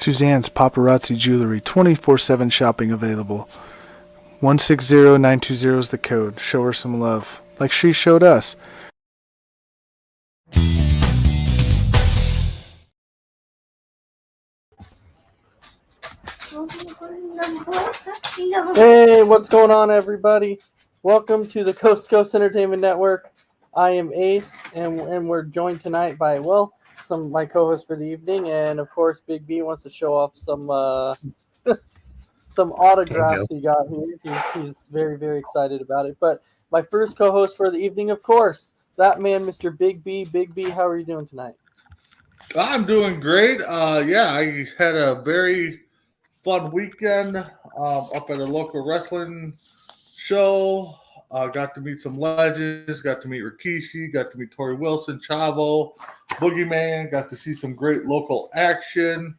Suzanne's Paparazzi Jewelry, 24/7 shopping available. 160920 is the code. Show her some love, like she showed us. Hey, what's going on, everybody? Welcome to the Coast to Coast Entertainment Network. I am Ace, and we're joined tonight by, some of my co-hosts for the evening, and of course, Big B wants to show off some some autographs he got here. He's very, very excited about it. But my first co-host for the evening, of course, that man, Mr. Big B. Big B, how are you doing tonight? I'm doing great. I had a very fun weekend up at a local wrestling show. Got to meet some legends. Got to meet Rikishi. Got to meet Tori Wilson, Chavo, Boogeyman. Got to see some great local action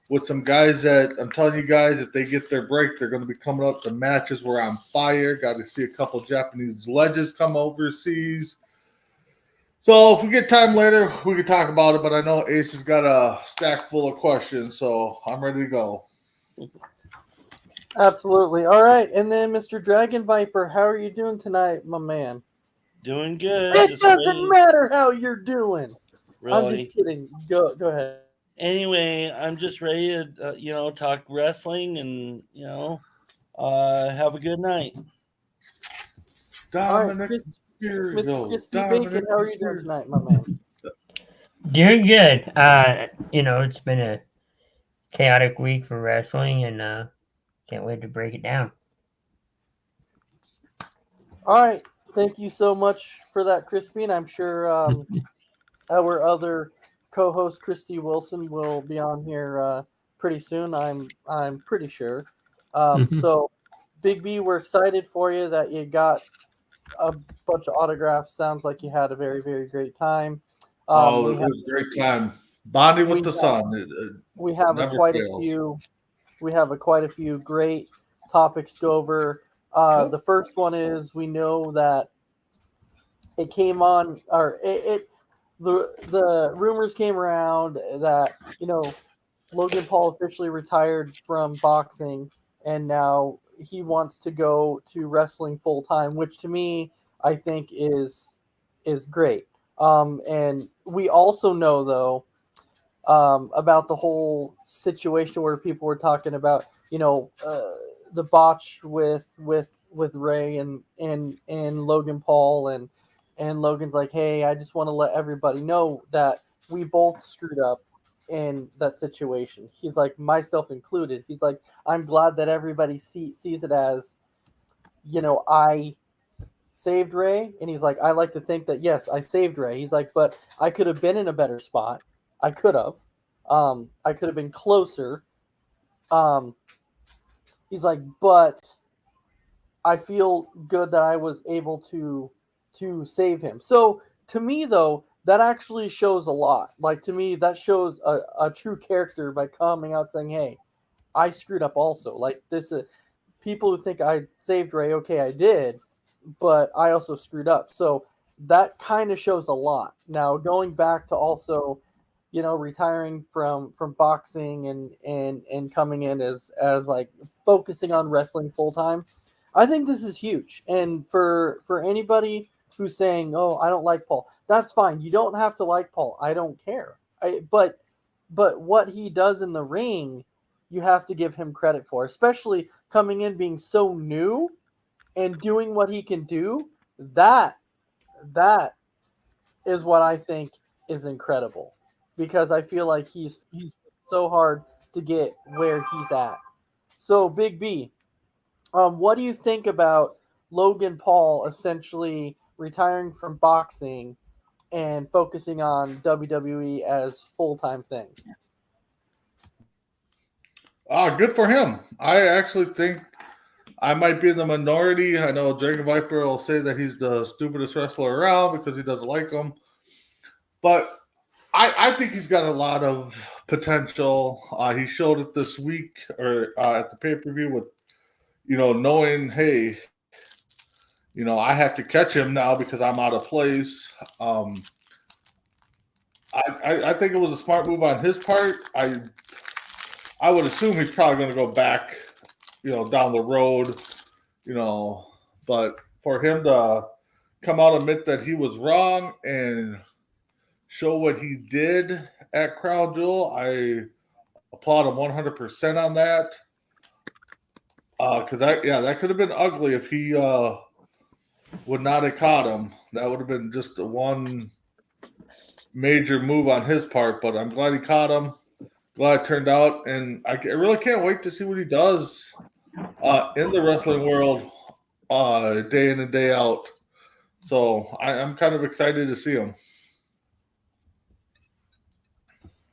with some guys that I'm telling you guys, if they get their break, they're going to be coming up to matches where I'm fire. Got to see a couple Japanese legends come overseas. So if we get time later, we can talk about it. But I know Ace has got a stack full of questions, so I'm ready to go. Absolutely. All right, and then Mr. Dragon Viper, how are you doing tonight, my man? Doing good. It doesn't matter how you're doing. Really? I'm just kidding. Go ahead. Anyway, I'm just ready to, talk wrestling and, have a good night. Dominic Mr. Crispy Bacon, how are you doing tonight, my man? Doing good. It's been a chaotic week for wrestling, and can't wait to break it down. All right. Thank you so much for that, Crispy, and I'm sure our other co-host, Christy Wilson, will be on here pretty soon. I'm pretty sure. So, Big B, we're excited for you that you got a bunch of autographs. Sounds like you had a very, very great time. It was a great time. Bonding with the sun. We have quite a few. We have quite a few great topics to go over. The first one is we know that it came on, or the rumors came around that Logan Paul officially retired from boxing, and now he wants to go to wrestling full time, which to me I think is great. And we also know though about the whole situation where people were talking about the botch with Ray and Logan Paul, and Logan's like, hey, I just want to let everybody know that we both screwed up in that situation. He's like, myself included. He's like, I'm glad that everybody sees it as, I saved Ray. And he's like, I like to think that, yes, I saved Ray. He's like, but I could have been in a better spot. I could have. I could have been closer. He's like, but I feel good that I was able to save him. So to me, though, that actually shows a lot. Like, to me, that shows a true character by coming out saying, hey, I screwed up also. Like, this is people who think I saved Ray. Okay, I did, but I also screwed up. So that kind of shows a lot. Now, going back to also, retiring from boxing and coming in as like focusing on wrestling full time, I think this is huge. And for anybody who's saying, oh, I don't like Paul, that's fine. You don't have to like Paul. I don't care. But what he does in the ring, you have to give him credit for, especially coming in being so new and doing what he can do. That is what I think is incredible, because I feel like he's so hard to get where he's at. So, Big B, what do you think about Logan Paul essentially retiring from boxing and focusing on WWE as full-time thing? Good for him. I actually think I might be in the minority. I know Dragon Viper will say that he's the stupidest wrestler around because he doesn't like him. But I think he's got a lot of potential. He showed it this week or at the pay-per-view with, knowing, hey, I have to catch him now because I'm out of place. I think it was a smart move on his part. I would assume he's probably going to go back, down the road, but for him to come out and admit that he was wrong and show what he did at Crown Jewel, I applaud him 100% on that. Because that could have been ugly if he would not have caught him. That would have been just one major move on his part. But I'm glad he caught him. Glad it turned out, and I really can't wait to see what he does in the wrestling world day in and day out. So I'm kind of excited to see him.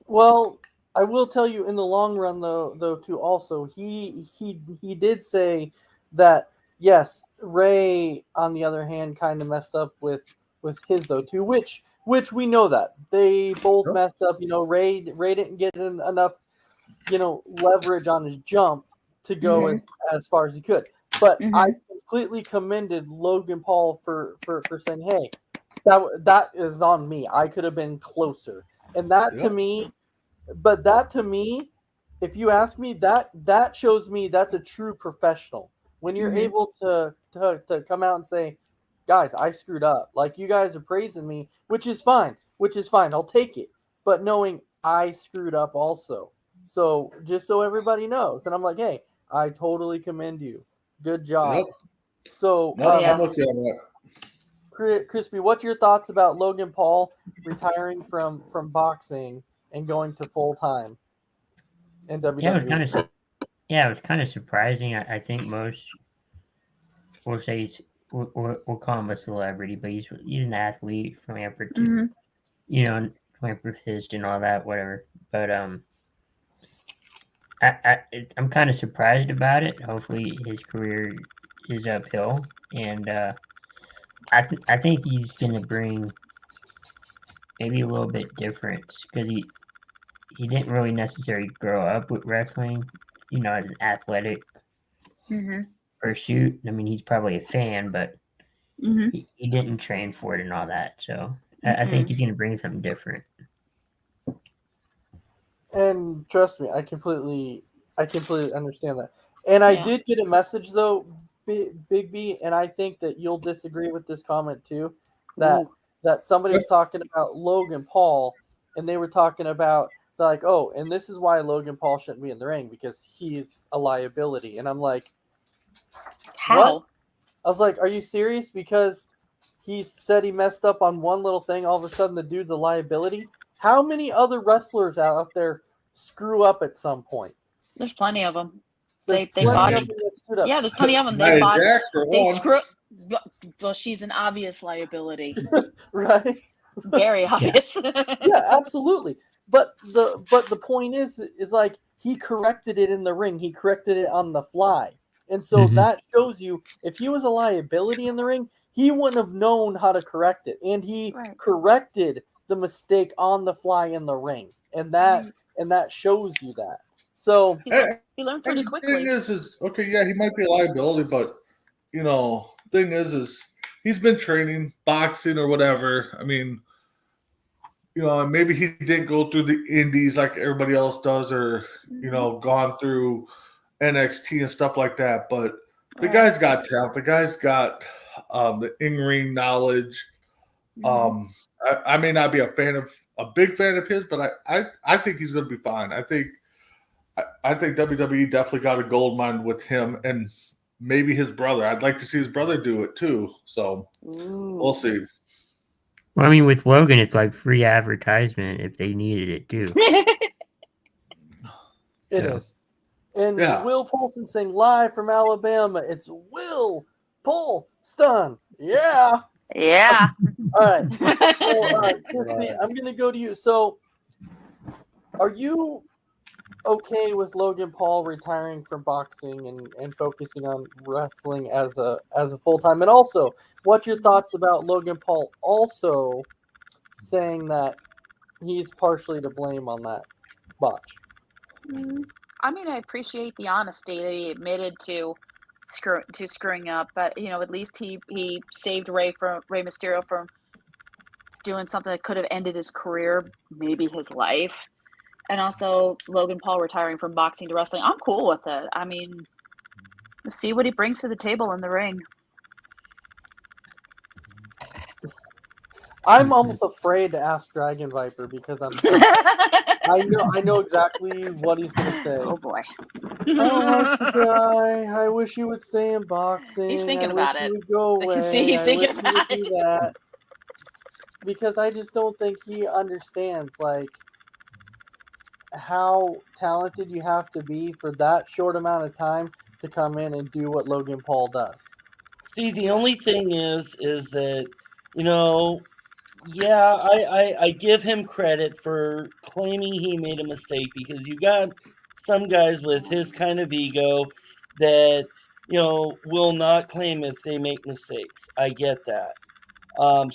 Well, I will tell you in the long run, though too. Also, he did say that yes, Ray, on the other hand, kind of messed up with his though too, which we know that they both messed up. Ray didn't get enough, leverage on his jump to go as far as he could. But I completely commended Logan Paul for saying, "Hey, that is on me. I could have been closer." And that to me. But that to me, if you ask me, that shows me that's a true professional. When you're able to come out and say, guys, I screwed up. Like, you guys are praising me, which is fine. I'll take it. But knowing I screwed up also. So just so everybody knows. And I'm like, hey, I totally commend you. Good job. Yep. So I'm with you on that. Crispy, what's your thoughts about Logan Paul retiring from boxing and going to full time in WWE? It was kind of surprising. I think most will say we'll call him a celebrity, but he's an athlete from Amperton, from Amper Fist and all that, whatever. But I'm kind of surprised about it. Hopefully his career is uphill, and I think he's gonna bring maybe a little bit difference because he didn't really necessarily grow up with wrestling, as an athletic pursuit. I mean, he's probably a fan, but he didn't train for it and all that. So I think he's going to bring something different. And trust me, I completely understand that. And I did get a message though, Big B, and I think that you'll disagree with this comment too. That somebody was talking about Logan Paul, and they were talking about like, oh, and this is why Logan Paul shouldn't be in the ring because he's a liability. And I'm like, how? What? I was like, are you serious? Because he said he messed up on one little thing. All of a sudden, the dude's a liability. How many other wrestlers out there screw up at some point? There's plenty of them. There's They botched. Yeah, there's plenty of them. They botched. They screw. Well, she's an obvious liability. Right? Very obvious. Yeah, absolutely. But the point is like he corrected it in the ring. He corrected it on the fly. And so that shows you if he was a liability in the ring, he wouldn't have known how to correct it. And he corrected the mistake on the fly in the ring. And that shows you that. So he learned pretty quickly. Thing is okay, yeah, he might be a liability, but thing is he's been training boxing or whatever. I mean, maybe he didn't go through the indies like everybody else does, or gone through NXT and stuff like that. But the guy's got talent. The guy's got the in-ring knowledge. I may not be a big fan of his, but I think he's going to be fine. I think WWE definitely got a gold mine with him and maybe his brother. I'd like to see his brother do it too. So we'll see. Well, I mean, with Logan, it's like free advertisement if they needed it too. It is. And Will Polston saying live from Alabama, it's Will Polston. Yeah. Yeah. All right. So, Christy, I'm going to go to you. So, are you okay with Logan Paul retiring from boxing and focusing on wrestling as a full-time? And also, what's your thoughts about Logan Paul also saying that he's partially to blame on that botch? I mean, I appreciate the honesty that he admitted to screwing up, but at least he saved Rey Mysterio from doing something that could have ended his career, maybe his life. And also Logan Paul retiring from boxing to wrestling. I'm cool with it. I mean, we'll see what he brings to the table in the ring. I'm almost afraid to ask Dragon Viper because I know exactly what he's gonna say. Oh boy. I don't like the guy. I wish he would stay in boxing. He's thinking I about wish it. He would go I away. can see he's I thinking wish he would about do it. that. Because I just don't think he understands like how talented you have to be for that short amount of time to come in and do what Logan Paul does. See, the only thing is that, you know, yeah, I give him credit for claiming he made a mistake, because you got some guys with his kind of ego that, you know, will not claim if they make mistakes. I get that.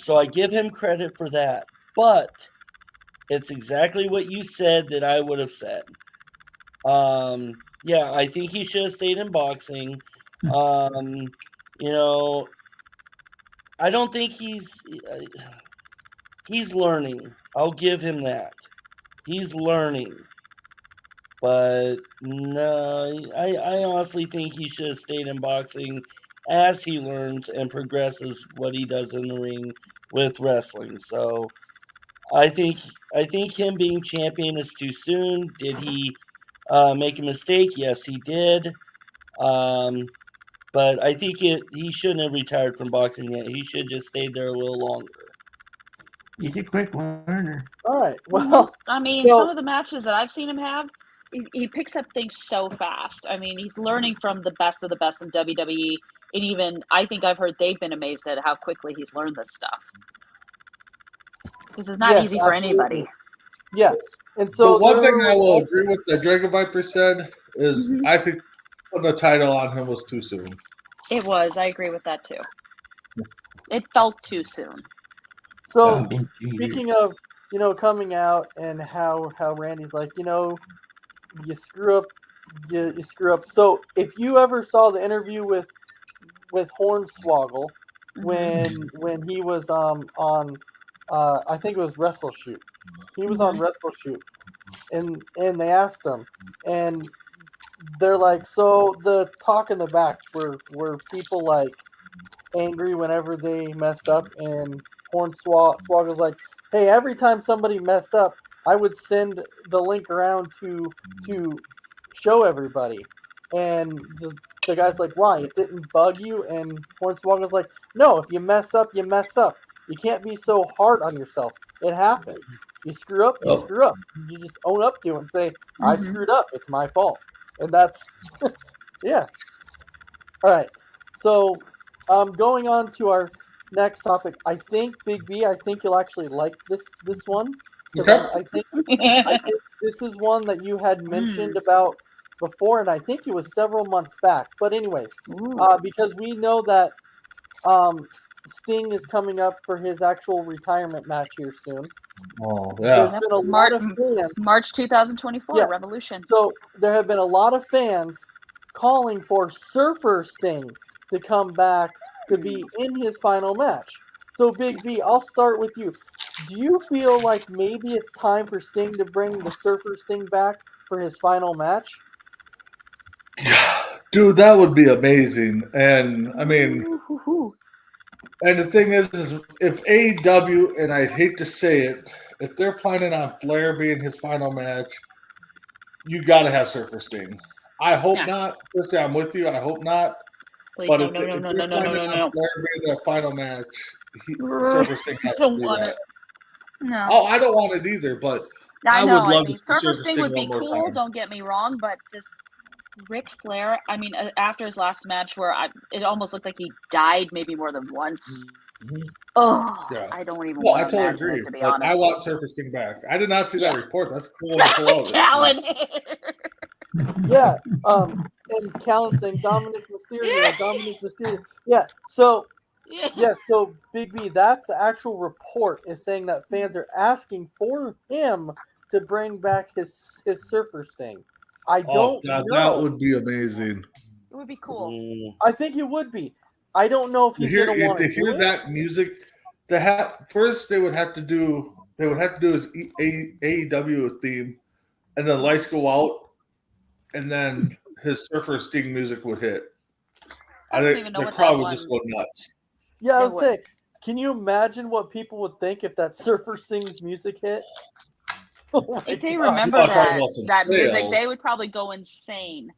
So I give him credit for that. But it's exactly what you said that I would have said. Yeah, I think he should have stayed in boxing. You know, I don't think he's learning. I'll give him that. He's learning. But no, I honestly think he should have stayed in boxing as he learns and progresses what he does in the ring with wrestling. So I think him being champion is too soon. Did he make a mistake? Yes, he did. But I think he shouldn't have retired from boxing yet. He should just stayed there a little longer. He's a quick learner. All right. Well, I mean, so- some of the matches that I've seen him have, he picks up things so fast. I mean, he's learning from the best of the best in WWE. And even, I think I've heard they've been amazed at how quickly he's learned this stuff. This is not Yes, easy for absolutely. anybody. yes. And so the one there thing I was will also- agree with that Dragon Viper said is Mhm. I think putting a title on him was too soon. It was. I agree with that too. It felt too soon. So Been 2 years. speaking of, coming out and how Randy's like, you screw up, you screw up. So if you ever saw the interview with Hornswoggle when he was on I think it was Wrestle Shoot. He was on Wrestle Shoot, and they asked him, and they're like, so the talk in the back were people like angry whenever they messed up, and Hornswoggle's like, hey, every time somebody messed up, I would send the link around to show everybody, and the guy's like, why? It didn't bug you? And Hornswoggle's like, no, if you mess up, you mess up. You can't be so hard on yourself. It happens. You screw up, you screw up. You just own up to it and say, I screwed up. It's my fault. And that's, yeah. All right. So going on to our next topic, I think, Big B, I think you'll actually like this one. 'Cause Okay. I think this is one that you had mentioned about before, and I think it was several months back. But anyways, because we know that Sting is coming up for his actual retirement match here soon. Oh There's yeah. been a lot of fans. March 2024, Yeah. Revolution. So there have been a lot of fans calling for Surfer Sting to come back to be in his final match. So Big B, I'll start with you. Do you feel like maybe it's time for Sting to bring the Surfer Sting back for his final match? Dude, that would be amazing. And I mean, and the thing is if AEW, and I'd hate to say it, if they're planning on Flair being his final match, you got to have Surfer Sting. I hope Yeah. not. Firstly, I'm with you. I hope not. Please, But no, if no, no, they're no, no, no, planning no, on no. Flair being their final match, Surfer Sting has to Don't do want that. it. No. Oh, I don't want it either, but I I know. would love I mean, to see Surfer Surfer Sting Sting would be one more cool. time. Don't get me wrong, but just Ric Flair. I mean, after his last match, where it almost looked like he died maybe more than once. Mhm. Oh, Yeah. I don't even Well, I want to totally imagine agree. it, to be But honest. I want Surfer Sting back. I did not see that Yeah. report. That's cool. To pull out. Callan. Yeah. And Callan saying Dominic Mysterio. Yeah. So Yeah. so Big B, that's the actual report, is saying that fans are asking for him to bring back his Surfer Sting. I Oh don't God, know. that would be amazing. It would be cool. I think it would be. I don't know if To he's hear, gonna want to to hear do it. that music, first they would have to do his AEW theme, and then lights go out, and then his Surfer Sting music would hit. I I don't think even know the what crowd that would just one. go nuts. Yeah, I It would would. say, can you imagine what people would think if that Surfer Sings music hit? Oh my If they God. remember You wanna talk that about some that music, sales. they would probably go insane.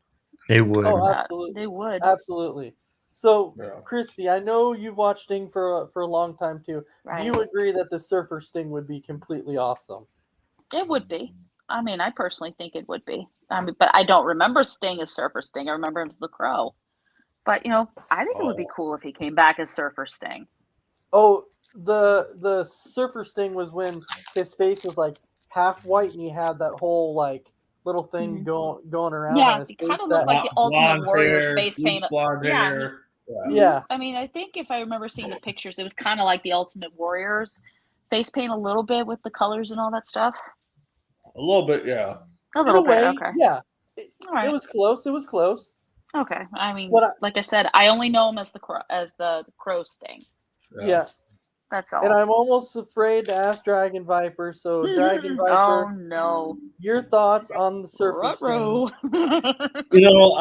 They would. Oh, That. absolutely. They would. Absolutely. So, Yeah. Christy, I know you've watched Sting for a long time too. Right. Do you agree that the Surfer Sting would be completely awesome? It would be. I mean, I personally think it would be. I mean, but I don't remember Sting as Surfer Sting. I remember him as the Crow. But I think it would be cool if he came back as Surfer Sting. Oh, the Surfer Sting was when his face was like half white and he had that whole like little thing going around Yeah, on his he face. kind of looked like the Ultimate Blonde Warrior's hair, face paint. blonde Yeah, hair. Yeah. I mean, I think if I remember seeing the pictures, it was kind of like the Ultimate Warrior's face paint a little bit with the colors and all that stuff. A little bit, yeah. A In little a way, bit, okay. yeah. All right. It was close. It was close. Okay. I mean, But like I said, I only know him as the Crow Sting. Yeah. That's all. And I'm almost afraid to ask Dragon Viper. So, Dragon Viper, Oh no. your thoughts on the Surfer Sting? Ruh-roh.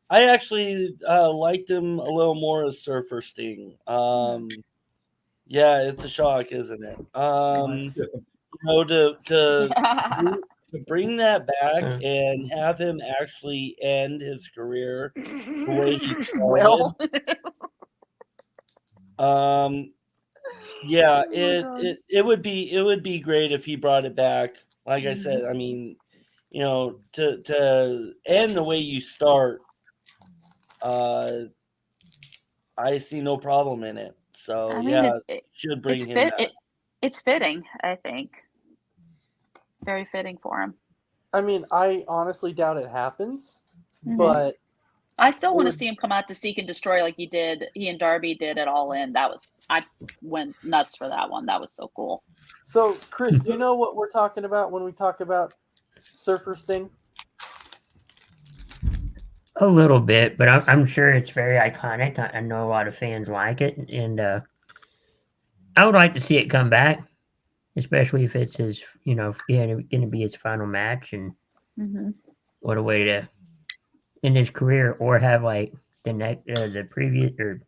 I actually liked him a little more as Surfer Sting. Yeah, it's a shock, isn't it? To bring that back and have him actually end his career the way he Will. started. Yeah, it would be great if he brought it back. Like I said, I mean, to end the way you start, I see no problem in it. So I mean, yeah, should bring him back. It's fitting, I think. Very fitting for him. I mean, I honestly doubt it happens, but I still want to see him come out to Seek and Destroy like he and Darby did at All In. I went nuts for that one. That was so cool. So, Chris, do you know what we're talking about when we talk about Surfer Sting? A little bit, but I'm sure it's very iconic. I know a lot of fans like it, and I would like to see it come back, especially if it's his, going to be his final match, and what a way to end his career, or have like the previous or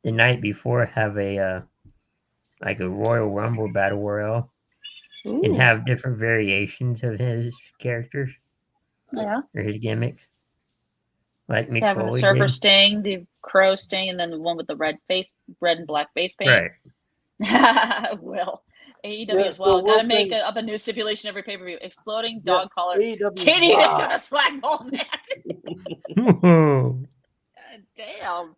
the night before have a like a Royal Rumble Battle Royal, and have different variations of his characters, or his gimmicks. Like Mick Having the Foley Surfer did. Sting, the Crow Sting, and then the one with the red and black face paint. Right. Will. AEW as well. Gotta make up a new stipulation every pay-per-view. Exploding dog collar. AEW, Can't even do a flagpole match. God damn.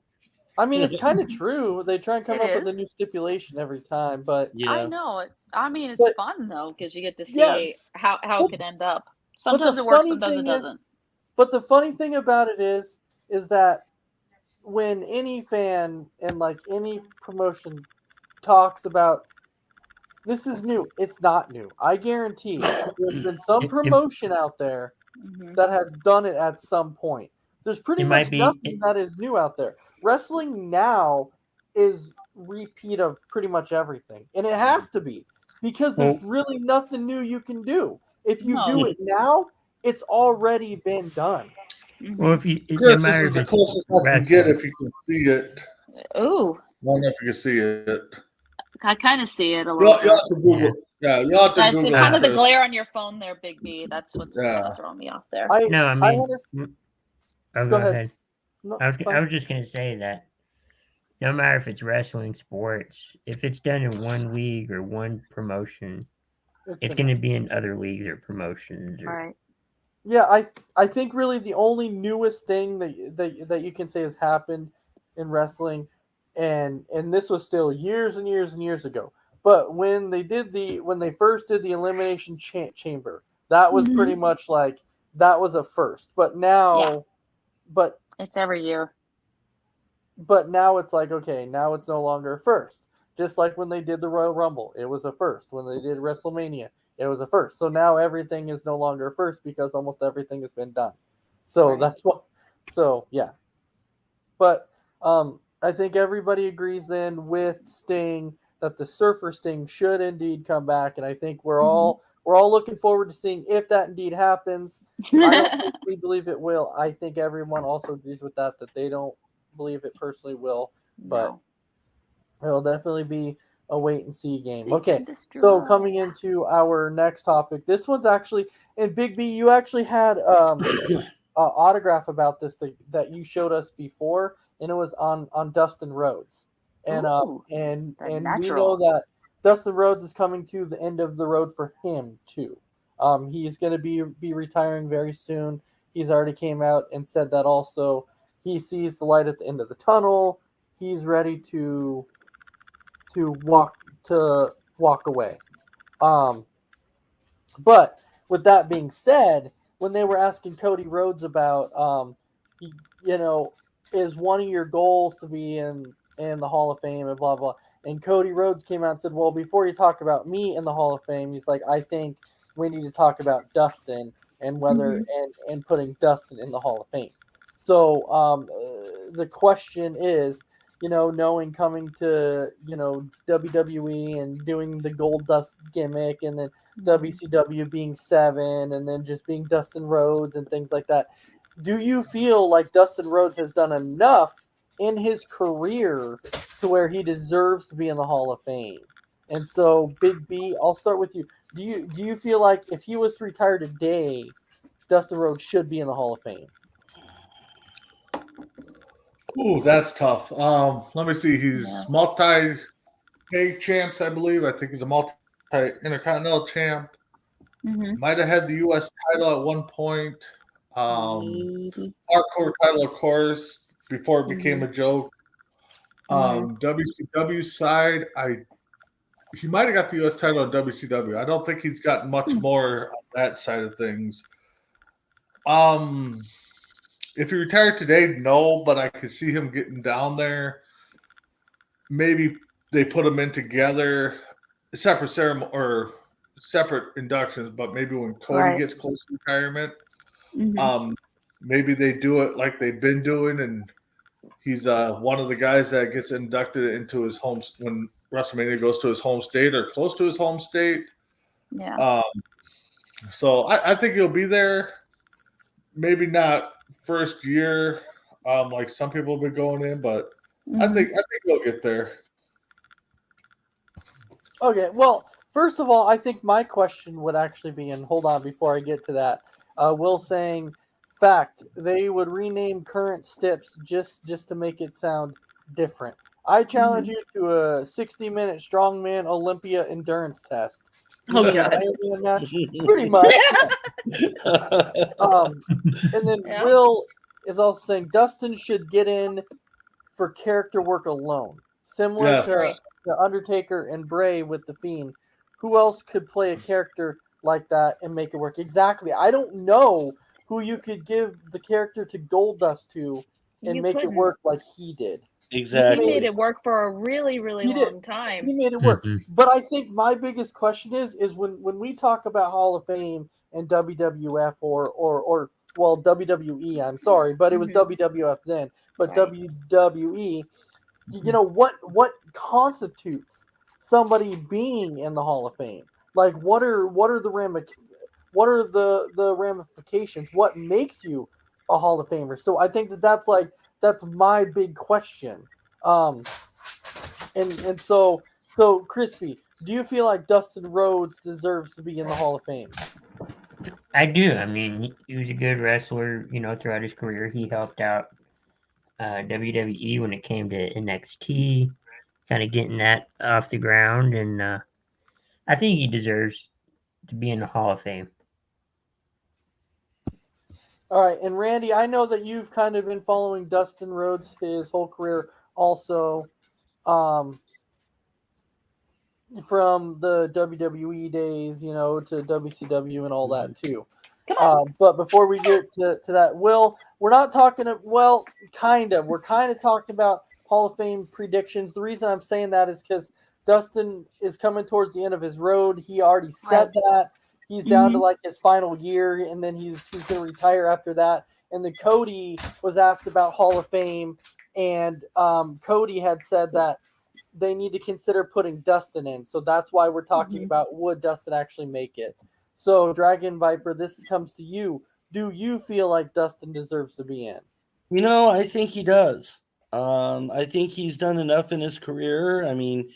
I mean, it's kind of true. They try and come It up with a is. new stipulation every time, but I know it. I mean, it's fun though because you get to see how it could end up. Sometimes it works, sometimes it doesn't. But the funny thing about it is that when any fan and like any promotion talks about this is new, it's not new. I guarantee there's been some promotion out there that has done it at some point. There's pretty much nothing that is new out there. Wrestling now is repeat of pretty much everything, and it has to be because there's really nothing new you can do. If you do it now, it's already been done. Well, Chris, this is the closest I can get if you can see it. Ooh. I don't know if you can see it. I kind of see it a little bit. You have to Google. Yeah, you have to That's Google kind of the Chris. glare on your phone there, Big B. That's what's throwing me off there. Go ahead. No, I was just gonna say that no matter if it's wrestling, sports, if it's done in one league or one promotion, it's going to be in other leagues or promotions. Right. Yeah, I think really the only newest thing that you can say has happened in wrestling, and this was still years and years and years ago. But when they first did the Elimination Chamber, that was pretty much like that was a first. But now, but it's every year. But now it's like, okay, now it's no longer a first. Just like when they did the Royal Rumble, it was a first. When they did WrestleMania, it was a first. So now everything is no longer a first because almost everything has been done. So that's what. So yeah. But I think everybody agrees then with Sting that the Surfer Sting should indeed come back, and I think we're all looking forward to seeing if that indeed happens. I don't personally believe it will. I think everyone also agrees with that they don't believe it personally will, but it'll definitely be a wait and see game. Okay, so coming into our next topic, this one's actually, and Big B, you actually had autograph about this that you showed us before, and it was on Dustin Rhodes, and we know that Dustin Rhodes is coming to the end of the road for him too. He's going to be retiring very soon. He's already came out and said that also he sees the light at the end of the tunnel. He's ready to walk away. But with that being said, when they were asking Cody Rhodes about, is one of your goals to be in the Hall of Fame and blah, blah. And Cody Rhodes came out and said, well, before you talk about me in the Hall of Fame, he's like, I think we need to talk about Dustin and whether and putting Dustin in the Hall of Fame. So the question is, knowing coming to, WWE and doing the Gold Dust gimmick and then WCW being 7 and then just being Dustin Rhodes and things like that. Do you feel like Dustin Rhodes has done enough in his career to where he deserves to be in the Hall of Fame? And so, Big B, I'll start with you. Do you feel like if he was to retire today, Dustin Rhodes should be in the Hall of Fame? Ooh, that's tough. Let me see. He's multi-pay champs, I believe. I think he's a multi-intercontinental champ. Might have had the U.S. title at one point. Hardcore title, of course, before it became a joke. WCW side, he might have got the U.S. title in WCW. I don't think he's gotten much more on that side of things. If he retired today, no, but I could see him getting down there. Maybe they put him in together, separate ceremony or separate inductions, but maybe when Cody gets close to retirement, maybe they do it like they've been doing, and he's one of the guys that gets inducted into his home when WrestleMania goes to his home state or close to his home state. Yeah. So I think he'll be there. Maybe not first year, like some people have been going in, but I think he'll get there. Okay, well, first of all, I think my question would actually be, and hold on before I get to that, Will saying, fact, they would rename current Stips just to make it sound different. I challenge you to a 60-minute strongman Olympia endurance test. Oh, God. Pretty much. And then Will is also saying Dustin should get in for character work alone, similar to the Undertaker and Bray with The Fiend. Who else could play a character like that and make it work? Exactly. I don't know who you could give the character to Goldust to and make it work like he did. Exactly. He made it work for a really, really long time. He made it work. But I think my biggest question is when we talk about Hall of Fame and WWF or WWE, I'm sorry, but it was WWF then, but WWE, what constitutes somebody being in the Hall of Fame? Like what are the ramifications? What makes you a Hall of Famer? So I think that's my big question. And so Crispy, do you feel like Dustin Rhodes deserves to be in the Hall of Fame? I do. I mean, he was a good wrestler, throughout his career. He helped out WWE when it came to NXT, kind of getting that off the ground. And I think he deserves to be in the Hall of Fame. All right, and Randy, I know that you've kind of been following Dustin Rhodes his whole career also, from the WWE days, to WCW and all that too. But before we get to that, Will, we're not talking we're kind of talking about Hall of Fame predictions. The reason I'm saying that is because Dustin is coming towards the end of his road. He already said that. He's down to like his final year, and then he's going to retire after that. And then Cody was asked about Hall of Fame, and Cody had said that they need to consider putting Dustin in. So that's why we're talking Mhm. about would Dustin actually make it. So Dragon Viper, this comes to you. Do you feel like Dustin deserves to be in? I think he does. I think he's done enough in his career. I mean,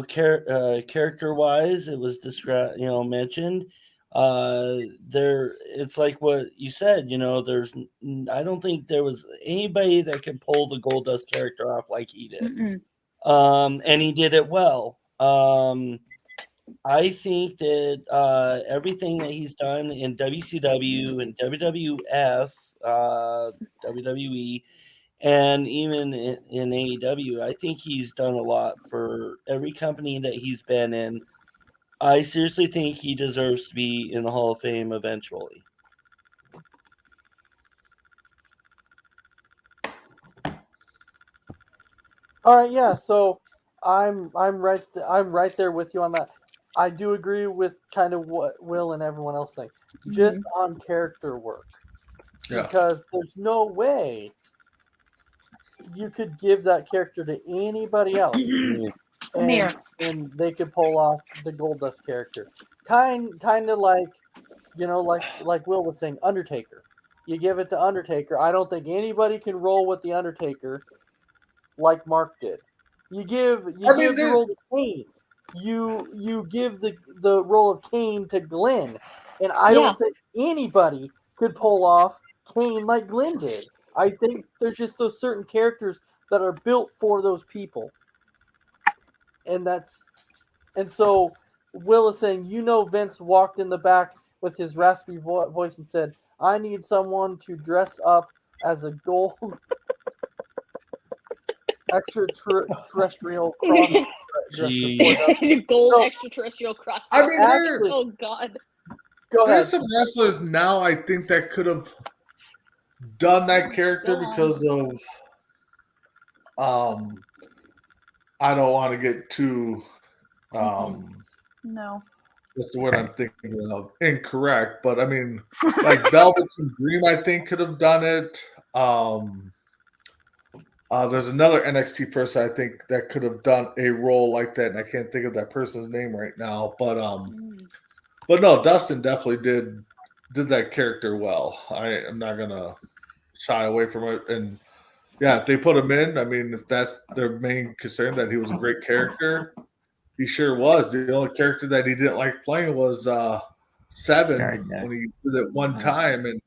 character-wise, it was described, mentioned. It's like what you said. I don't think there was anybody that could pull the Goldust character off like he did. And he did it well. I think that everything that he's done in WCW and WWF, WWE, and even in AEW, I think he's done a lot for every company that he's been in. I seriously think he deserves to be in the Hall of Fame eventually. All right, yeah. So I'm right there with you on that. I do agree with kind of what Will and everyone else think, just on character work, Yeah. because there's no way you could give that character to anybody else, Amir. and they could pull off the Goldust character. Kind of like, like Will was saying, Undertaker. You give it to Undertaker. I don't think anybody can roll with the Undertaker like Mark did. You give the role to Kane. You give the role of Kane to Glenn, and I don't think anybody could pull off Kane like Glenn did. I think there's just those certain characters that are built for those people, and so Will is saying, Vince walked in the back with his raspy voice and said, "I need someone to dress up as a gold extraterrestrial cross dresser." Gold extraterrestrial cross. I mean, Oh God. Go ahead. there's some wrestlers now I think that could have done that character because of I don't want to get too no. what's the word I'm thinking of? Incorrect, but I mean, like Velveteen Dream, I think could have done it. There's another NXT person I think that could have done a role like that, and I can't think of that person's name right now. But no, Dustin definitely did that character well. I am not gonna shy away from it. And yeah, if they put him in, I mean, if that's their main concern, that he was a great character, he sure was. The only character that he didn't like playing was Seven when he did it one time and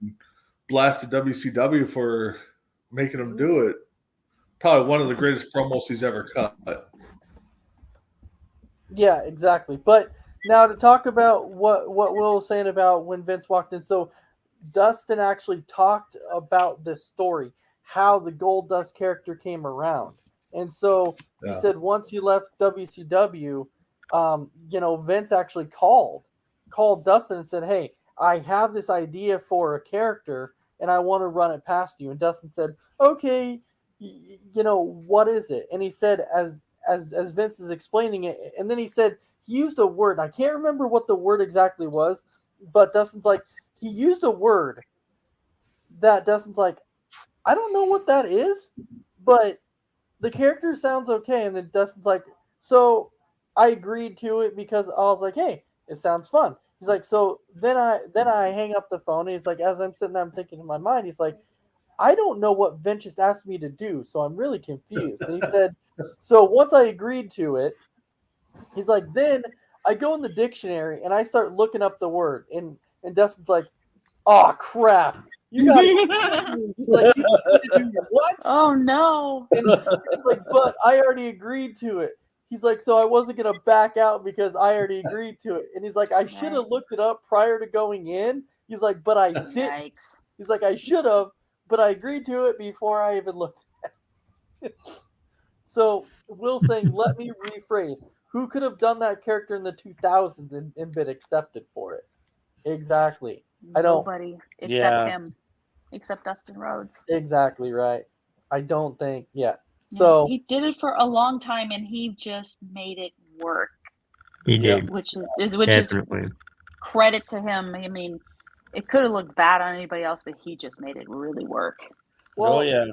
blasted WCW for making him do it. Probably one of the greatest promos he's ever cut. Yeah, exactly. But now to talk about what Will was saying about when Vince walked in. So Dustin actually talked about this story, how the Goldust character came around. And so he said once he left WCW, Vince actually called Dustin and said, "Hey, I have this idea for a character and I want to run it past you." And Dustin said, "Okay, what is it?" And he said, as Vince is explaining it, and then he said he used a word. I can't remember what the word exactly was, but Dustin's like, he used a word that Dustin's like, "I don't know what that is, but the character sounds okay." And then Dustin's like, "So I agreed to it because I was like, hey, it sounds fun." He's like, so then I hang up the phone, and he's like, as I'm sitting there, I'm thinking in my mind, he's like, "I don't know what Vince just asked me to do, so I'm really confused." And he said, so once I agreed to it, he's like, then I go in the dictionary and I start looking up the word, and Dustin's like, "Oh crap, you got it." He's like, "You want to do what?" Oh no. And he's like, "But I already agreed to it." He's like, "So I wasn't gonna back out because I already agreed to it." And he's like, "I should have looked it up prior to going in." He's like, "But I didn't." Yikes. He's like, "I should have, but I agreed to it before I even looked at it." So Will saying, let me rephrase. Who could have done that character in the 2000s and been accepted for it? Exactly. I don't. Nobody except him, except Dustin Rhodes. Exactly right. I don't think. Yeah. So he did it for a long time, and he just made it work. He did, which is credit to him. I mean, it could have looked bad on anybody else, but he just made it really work. Well, oh yeah.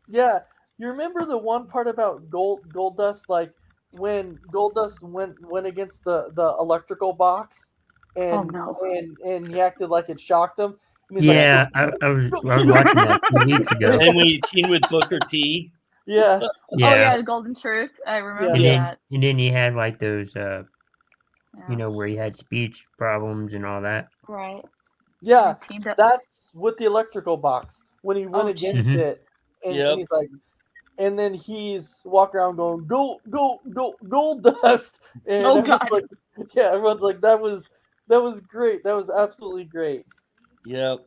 Yeah. You remember the one part about Goldust, like when Goldust went against the electrical box, and no. and he acted like it shocked him. And he's Yeah, I was watching that 2 weeks ago. And when you teamed with Booker T. Yeah, Oh Yeah. yeah, the Golden Truth. I remember And that. then he had like those, Yeah. you know, where he had speech problems and all that. Right. yeah. They teamed up. That's with the electrical box when he went Oh, against Mhm. it, and Yep. he's like, and then he's walking around going gold dust, and Oh, everyone's God. like, yeah, everyone's like that was great, that was absolutely great. Yep.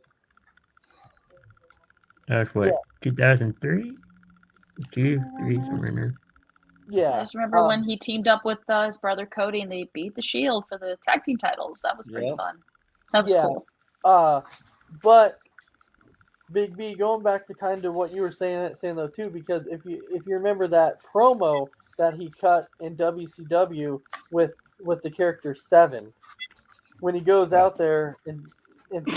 That was what, 2003? 2, 3, somewhere in there. Yeah, I just remember when he teamed up with his brother Cody and they beat the Shield for the tag team titles. That was pretty Yeah. fun. That was Yeah. cool. But Big B, going back to kind of what you were saying though too, because if you remember that promo that he cut in WCW with the character Seven, when he goes out there and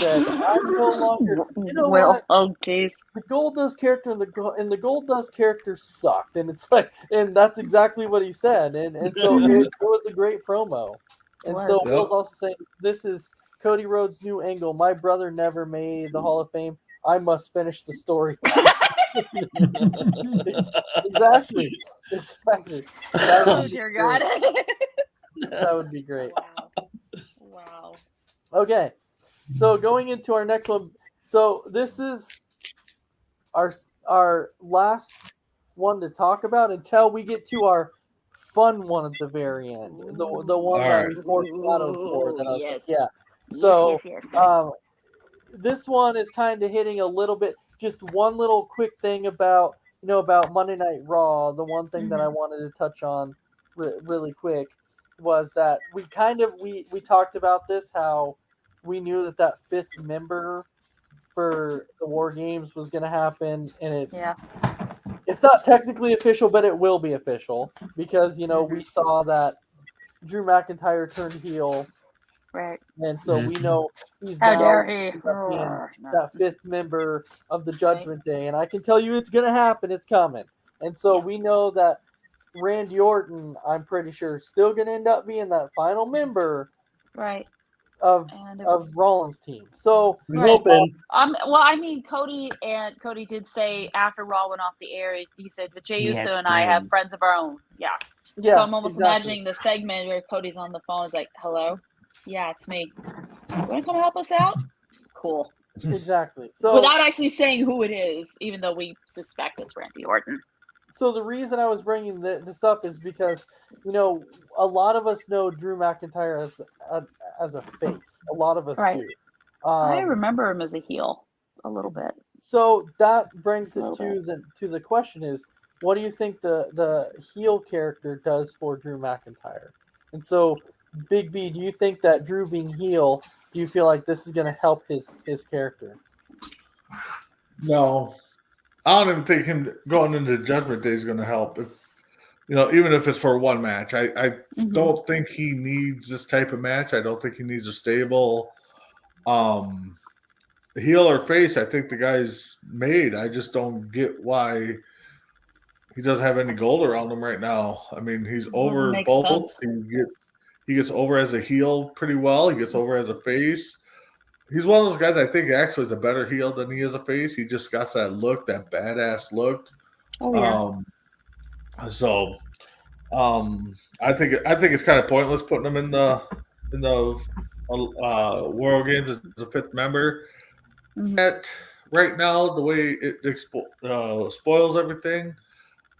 said, "I'm no longer," you know Will. what? Oh, jeez. The Goldust character and the Goldust character sucked, and it's like, and that's exactly what he said, and so it was a great promo, and so Was. Will's also saying this is Cody Rhodes' new angle. My brother never made the Hall of Fame. I must finish the story. Exactly. That Oh, would be dear great. God. That would be great. Wow. Okay, so going into our next one. So this is our last one to talk about until we get to our fun one at the very end. The one that we foreshadowed for. That I was Yes. yeah. So yes. this one is kind of hitting a little bit. Just one little quick thing about about Monday Night Raw. The one thing that I wanted to touch on really quick was that we talked about this, how we knew that fifth member for the War Games was going to happen, and it's not technically official, but it will be official because we saw that Drew McIntyre turned heel, Right. and so we know he's How now dare he? that fifth member of the Judgment Day, and I can tell you it's going to happen. It's coming, and so we know that Randy Orton, I'm pretty sure, still going to end up being that final member, Right. of Rollins' team. So we're hoping. Well, I mean, Cody did say after Raw went off the air, he said, "But Jey Uso and I have friends of our own." Yeah. Yeah. So I'm almost imagining the segment where Cody's on the phone, is like, "Hello, yeah, it's me. You want to come help us out?" Cool. Exactly. So without actually saying who it is, even though we suspect it's Randy Orton. So the reason I was bringing this up is because, a lot of us know Drew McIntyre as a face. A lot of us do. I remember him as a heel a little bit. So that brings it to the question is, what do you think the heel character does for Drew McIntyre? And so, Big B, do you think that Drew being heel, do you feel like this is going to help his character? No. I don't even think him going into Judgment Day is going to help. Even if it's for one match, I don't think he needs this type of match. I don't think he needs a stable heel or face. I think the guy's made. I just don't get why he doesn't have any gold around him right now. I mean, he's over both. He gets over as a heel pretty well. He gets over as a face. He's one of those guys I think actually is a better heel than he is a face. He just got that look, that badass look. Oh yeah. I think it's kind of pointless putting him in the World Games as a fifth member. Right now, the way it spoils everything,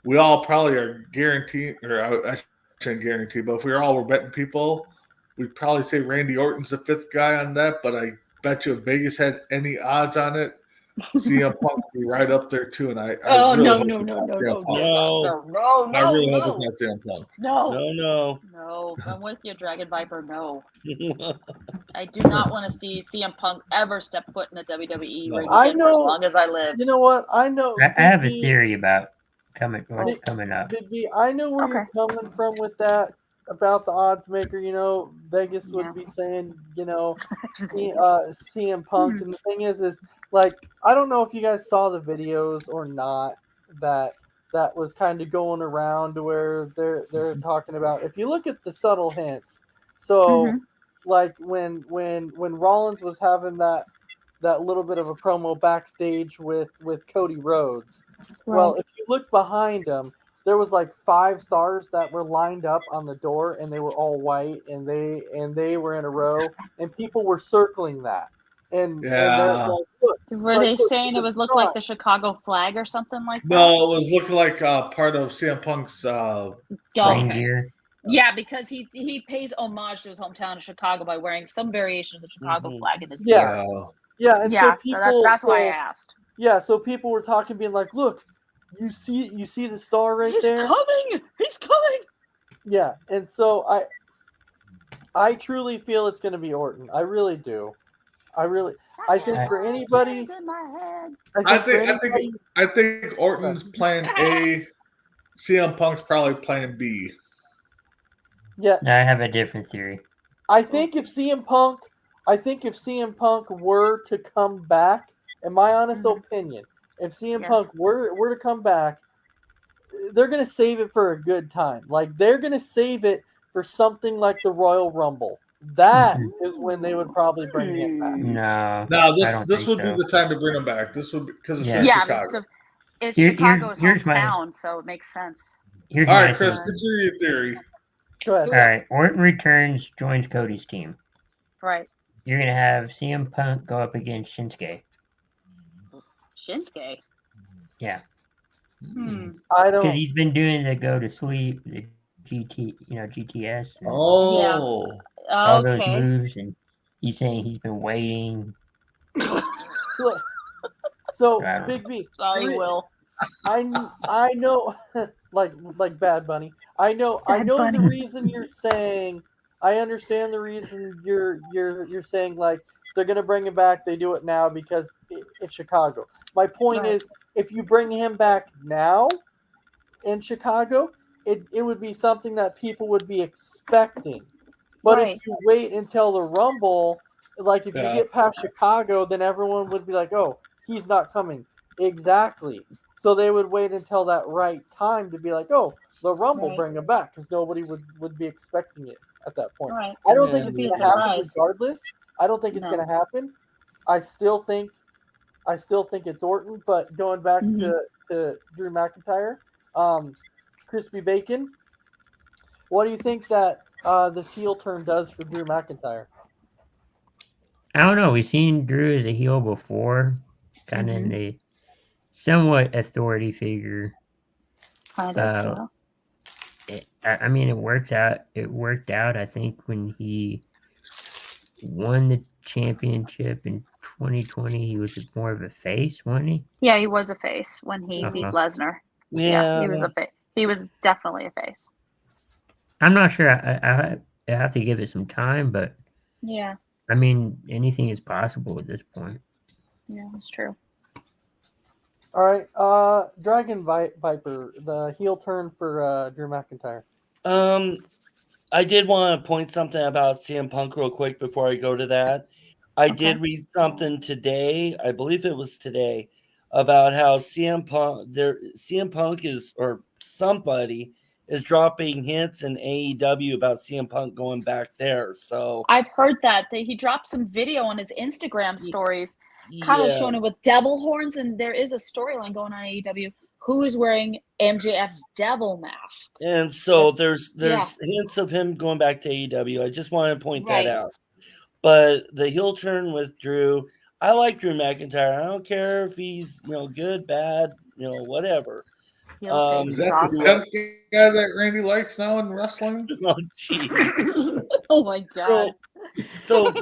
we all probably are guaranteed, or I shouldn't guarantee, but if we were betting people, we'd probably say Randy Orton's the fifth guy on that, but I bet you if Vegas had any odds on it, CM Punk would be right up there too. And I really hope no. I really hope it's not CM Punk. No. I'm with you, Dragon Viper. No. I do not want to see CM Punk ever step foot in the WWE ring again for as long as I live. You know what? I know. I have a theory about coming up. Big B, I know where you're coming from with that. About the odds maker, Vegas would be saying, CM Punk. And the thing is like, I don't know if you guys saw the videos or not, that that was kind of going around where they're talking about, if you look at the subtle hints, so Mhm. like when Rollins was having that little bit of a promo backstage with Cody Rhodes. Well, if you look behind him, there was like 5 stars that were lined up on the door, and they were all white, and they were in a row, and people were circling that, and they're Yeah. like, look, Were like, they look, saying it was looked like the Chicago flag or something like that? No, it was looking like part of CM Punk's. Rain Okay. gear. Yeah, because he pays homage to his hometown of Chicago by wearing some variation of the Chicago Mhm. flag in his Yeah. gear. Yeah, and Yeah, so so people, that's why I asked. yeah, so people were talking, being like, look, you see the star right He's there. coming! He's coming! Yeah, and so I truly feel it's going to be Orton. I really do. I think for anybody, In my head. I think Orton's plan A, CM Punk's probably plan B. Yeah, I have a different theory. I think if CM Punk were to come back, in my honest opinion, if CM Yes. Punk were to come back, they're going to save it for a good time. Like, they're going to save it for something like the Royal Rumble. That is when they would probably bring him back. No. No, I don't this think would so. be the time to bring him back. This would be because it's Yeah. in Yeah, Chicago. it's Here- Chicago's here's my- hometown, so it makes sense. Here's All my right, Chris, thing. consider your theory. Go ahead. All right, Orton returns, joins Cody's team. Right. You're gonna have CM Punk go up against Shinsuke. Shinsuke. Yeah, I because don't. he's been doing the go to sleep, the GTS, and Oh, all those Okay. moves, and he's saying he's been waiting. Look, so I don't Big B, Sorry, Will. I know, like Bad Bunny. I know Bunny. the reason you're saying. I understand the reason you're saying, like, they're gonna bring him back. They do it now because it's Chicago. My point Right. is, if you bring him back now in Chicago, it would be something that people would be expecting. But Right. if you wait until the Rumble, like if Yeah. you get past Chicago, then everyone would be like, "Oh, he's not coming." Exactly. So they would wait until that right time to be like, "Oh, the Rumble, Right. bring him back," because nobody would be expecting it at that point. Right. I don't Yeah, think it's it'd be going a to happen surprise. regardless. I don't think it's No. going to happen. I still think it's Orton. But going back to Drew McIntyre, Crispy Bacon, what do you think that this heel turn does for Drew McIntyre? I don't know. We've seen Drew as a heel before, kind of in the somewhat authority figure. Kind of. I mean, it worked out. It worked out. I think when he won the championship in 2020, he was more of a face, wasn't he? Yeah, he was a face when he beat Uh-huh. Lesnar. Yeah, He was a face. He was definitely a face. I'm not sure. I have to give it some time, but Yeah, I mean, anything is possible at this point. yeah, that's true. All right, Dragon Viper, the heel turn for Drew McIntyre. I did want to point something about CM Punk real quick before I go to that. I did read something today, I believe it was today, about how CM Punk is, or somebody is dropping hints in AEW about CM Punk going back there. So I've heard that he dropped some video on his Instagram stories, kind of showing it with devil horns, and there is a storyline going on in AEW. Who is wearing MJF's devil mask? And so there's yeah. hints of him going back to AEW. I just want to point Right. that out. But the heel turn with Drew, I like Drew McIntyre. I don't care if he's good, bad, whatever. Heel face is is that the awesome. 10th guy that Randy likes now in wrestling? Oh, geez. Oh my god. So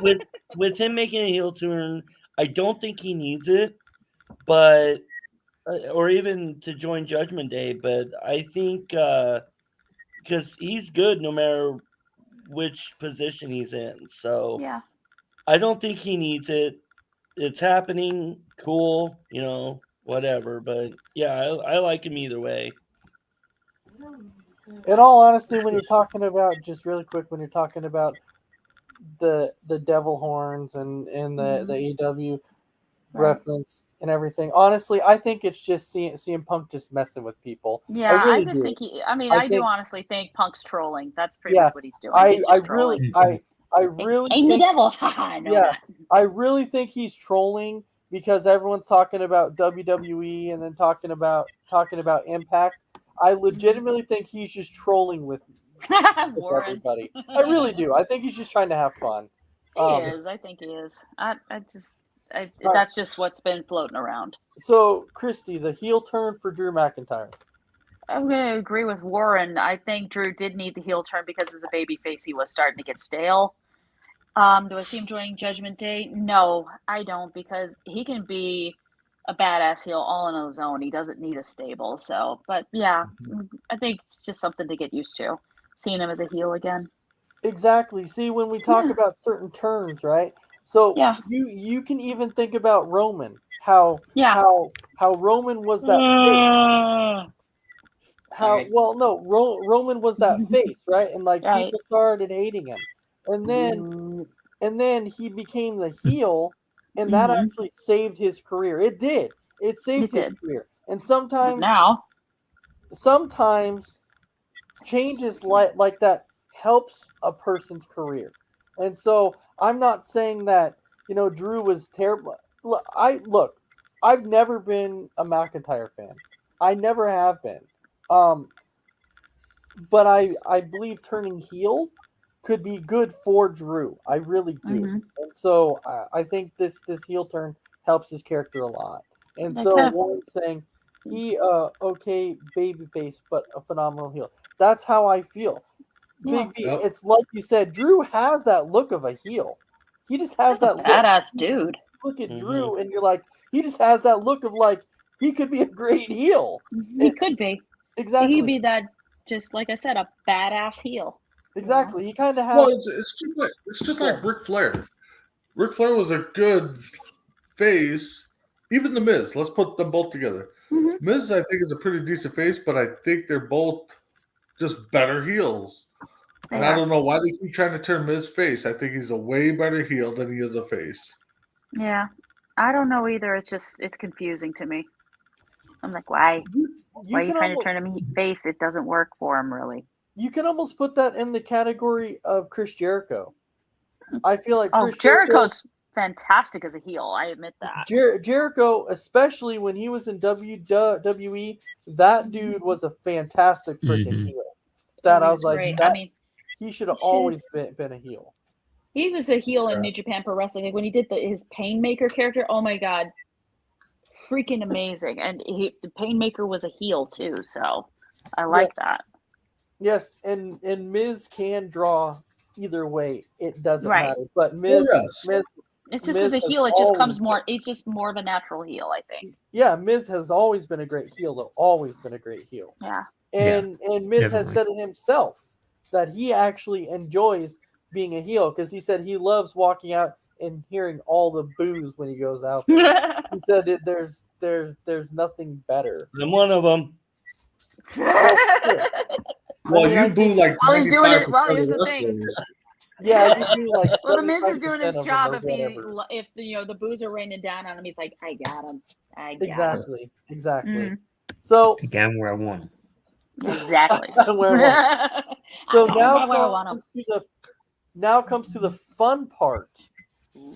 with him making a heel turn, I don't think he needs it, but or even to join Judgment Day. But I think because he's good no matter which position he's in. So Yeah. I don't think he needs it. It's happening. Cool, whatever. But yeah, I like him either way. In all honesty, when you're talking about, just really quick, when you're talking about the devil horns and the AEW, reference and everything. Honestly, I think it's just CM Punk just messing with people. Yeah, I really I just do. think I I do think- honestly think Punk's trolling. That's pretty Yeah, much what he's doing. I He's just trolling. really I really I'm the think devil. Haha, no, Yeah. not. I really think he's trolling because everyone's talking about WWE and then talking about Impact. I legitimately think he's just trolling with Warren. everybody. I really do. I think he's just trying to have fun. He is. I think he is. That's just what's been floating around. So, Christy, the heel turn for Drew McIntyre. I'm going to agree with Warren. I think Drew did need the heel turn because as a babyface, he was starting to get stale. Do I see him joining Judgment Day? No, I don't, because he can be a badass heel all on his own. He doesn't need a stable. So, but yeah, I think it's just something to get used to. Seeing him as a heel again. Exactly. See, when we talk about certain turns, right? So Yeah. you can even think about Roman. How Roman was that face. Roman was that face, right? And like Right. people started hating him. And then he became the heel, and that actually saved his career. It did. It saved his career. And sometimes changes like that helps a person's career. And so I'm not saying that, Drew was terrible. I've never been a McIntyre fan. I never have been. But I believe turning heel could be good for Drew. I really do. And so I think this heel turn helps his character a lot. And so Warren's saying he okay babyface, but a phenomenal heel. That's how I feel. Big B, it's like you said, Drew has that look of a heel. He just has that badass dude. Look at Drew, and you're like, he just has that look of like he could be a great heel. He could be. Exactly. He could be that, just like I said, a badass heel. Exactly. He kind of has. Well, it's just like Ric Flair. Ric Flair was a good face. Even the Miz. Let's put them both together. Miz, I think, is a pretty decent face, but I think they're both just better heels. And I don't know why they keep trying to turn Miz face. I think he's a way better heel than he is a face. Yeah. I don't know either. It's confusing to me. I'm like, why? Why are you trying to turn him face? It doesn't work for him, really. You can almost put that in the category of Chris Jericho. I feel like Jericho's fantastic as a heel. I admit that. Jericho, especially when he was in WWE, that dude was a fantastic freaking heel. That I was like, great. He should have always been a heel. He was a heel in New Japan Pro Wrestling. Like when he did his Painmaker character, oh my god, freaking amazing! And the Painmaker was a heel too, so I like that. Yes, and Miz can draw either way. It doesn't matter. But Miz, it's just as a heel, it just comes more. It's just more of a natural heel, I think. Yeah, Miz has always been a great heel, though. Always been a great heel. Yeah. And Miz has said it himself that he actually enjoys being a heel because he said he loves walking out and hearing all the boos when he goes out there. He said there's nothing better. I'm one of them. Well, you boo like. Well, he's doing it. Well, here's the thing. Yeah, like well, the Miz is doing his job. If the boos are raining down on him, he's like, I got him. Exactly. So again, where I want him. Exactly. So now comes to the fun part